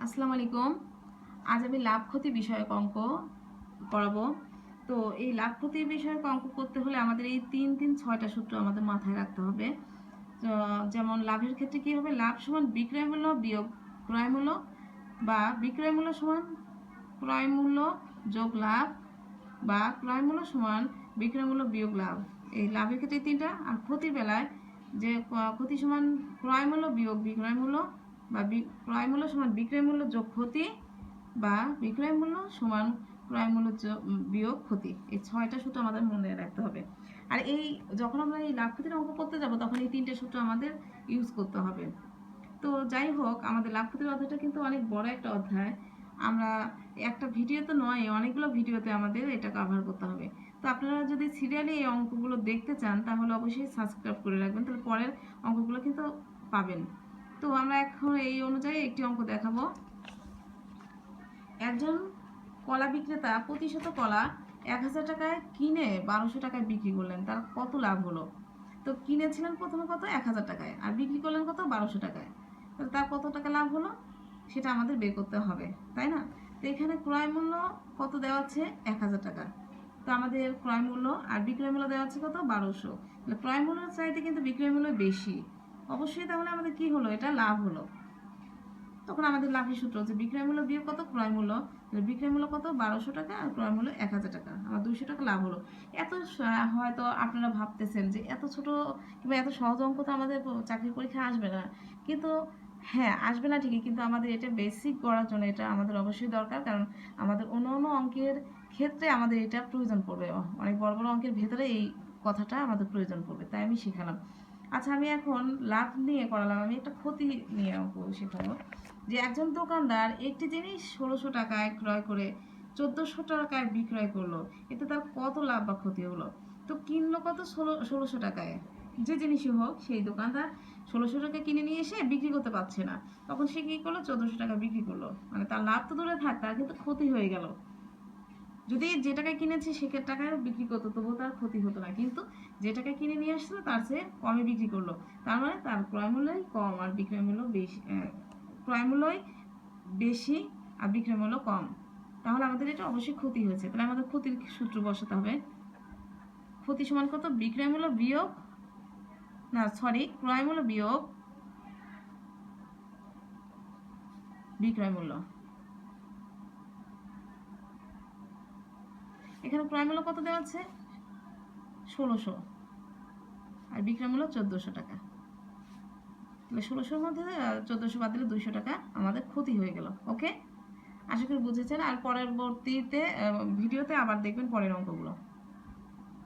আসসালামু আলাইকুম। আজ আমি লাভ ক্ষতি বিষয়ক অঙ্ক করাবো। তো এই লাভ ক্ষতি বিষয়ক অঙ্ক করতে হলে আমাদের এই 3-3-6টা সূত্র আমাদের মাথায় রাখতে হবে। তো যেমন লাভের ক্ষেত্রে কি হবে, লাভ সমান বিক্রয় মূল্য বিয়োগ ক্রয় মূল্য, বা বিক্রয় মূল্য সমান ক্রয় মূল্য যোগ লাভ, বা ক্রয় মূল্য সমান বিক্রয় মূল্য বিয়োগ লাভ। এই লাভের ক্ষেত্রে তিনটা। আর ক্ষতির বেলায় যে ক্ষতি সমান ক্রয় মূল্য বিয়োগ বিক্রয় মূল্য, বা ক্রয় মূল্য সমান বিক্রয় মূল্য যোগ ক্ষতি, বা বিক্রয় মূল্য সমান ক্রয় মূল্য বিয়োগ ক্ষতি। এই 6টা সূত্র আমাদের মনে রাখতে হবে। আর এই যখন আমরা এই লাভ ক্ষতির অঙ্ক করতে যাব তখন এই 3টে সূত্র আমাদের ইউজ করতে হবে। তো যাই হোক, আমাদের লাভ ক্ষতির অধ্যায়টা কিন্তু অনেক বড় একটা অধ্যায়। আমরা একটা ভিডিওতে নয়, অনেকগুলো ভিডিওতে আমাদের এটা কভার করতে হবে। তো আপনারা যদি সিরিয়ালি এই অঙ্কগুলো দেখতে চান তাহলে অবশ্যই সাবস্ক্রাইব করে রাখবেন, তাহলে পরের অঙ্কগুলো কিন্তু পাবেন। তো আমরা এখন এই অনুযায়ী একটি অঙ্ক দেখাবো। একজন কলা বিক্রেতা প্রতিশত কলা 1000 টাকায় কিনে 1200 টাকায় বিক্রি করলেন, তার কত লাভ হলো? তো কিনেছিলেন প্রথমে কত, 1000 টাকায়, আর বিক্রি করলেন কত, 1200 টাকায়। তাহলে তার কত টাকা লাভ হলো সেটা আমাদের বের করতে হবে, তাই না? তো এখানে ক্রয় মূল্য কত দেওয়া আছে, 1000 টাকা। তো আমাদের ক্রয় মূল্য আর বিক্রয় মূল্য দেওয়া আছে কত, 1200। তাহলে ক্রয় মূল্যের চাইতে কিন্তু বিক্রয় মূল্য বেশি, অবশ্যই তাহলে আমাদের কি হলো, এটা লাভ হলো। তখন আমাদের লাভের সূত্র হচ্ছে বিক্রয় মূল্য বিয়োগ কত, ক্রয় মূল্য। বিক্রয় মূল্য কত, 1200 টাকা, আর ক্রয় মূল্য 1000 টাকা, আমার 200 টাকা লাভ হলো। এত হয়তো আপনারা ভাবতেছেন যে এত ছোট কিংবা এত সহজ অঙ্ক তো আমাদের চাকরির পরীক্ষায় আসবে না। কিন্তু হ্যাঁ, আসবে না ঠিকই, কিন্তু আমাদের এটা বেসিক করার জন্য এটা আমাদের অবশ্যই দরকার। কারণ আমাদের অন্য অন্য অঙ্কের ক্ষেত্রে আমাদের এটা প্রয়োজন পড়বে, অনেক বড় বড় অঙ্কের ভেতরে এই কথাটা আমাদের প্রয়োজন পড়বে, তাই আমি শিখালাম। আচ্ছা, আমি এখন লাভ নিয়ে করালাম, আমি একটা ক্ষতি নিয়ে অঙ্ক শেখাবো। যে একজন দোকানদার একটি জিনিস 1600 টাকায় ক্রয় করে 1400 টাকায় বিক্রয় করলো, এতে তার কত লাভ বা ক্ষতি হলো? তো কিনলো কত, 1600 টাকায়, যে জিনিসই হোক, সেই দোকানদার 1600 টাকা কিনে নিয়ে এসে বিক্রি করতে পারছে না, তখন সে কি করলো, 1400 টাকা বিক্রি করলো। মানে তার লাভ তো দূরে থাক, তার কিন্তু ক্ষতি হয়ে গেল। যদি যে টাকায় কিনেছে সে টাকায় বিক্রি করতো তবুও তার ক্ষতি হতো না, কিন্তু যে টাকায় কিনে নিয়ে আসলো তার চেয়ে কমে বিক্রি করলো, তার মানে তার ক্রয় মূল্যই কম আর বিক্রয় মূল্য বেশি, ক্রয় মূল্যই বেশি আর বিক্রয় মূল্য কম। তাহলে আমাদের এটা অবশ্যই ক্ষতি হয়েছে। তাহলে আমাদের ক্ষতির সূত্র বসাতে হবে। ক্ষতি সমান কত, বিক্রয় মূল্য বিয়োগ, না সরি, ক্রয় মূল্য বিয়োগ বিক্রয় মূল্য। এখানে ক্রয় মূল্য কত দেওয়া আছে, 1600, আর বিক্রয় মূল্য 1400 টাকা। তাহলে 1600-র মধ্যে 1400 বাদ দিলে 200 টাকা আমাদের ক্ষতি হয়ে গেল। ওকে, আশা করি বুঝেছেন। আর পরবর্তীতে ভিডিওতে আবার দেখবেন পরের অঙ্কগুলো।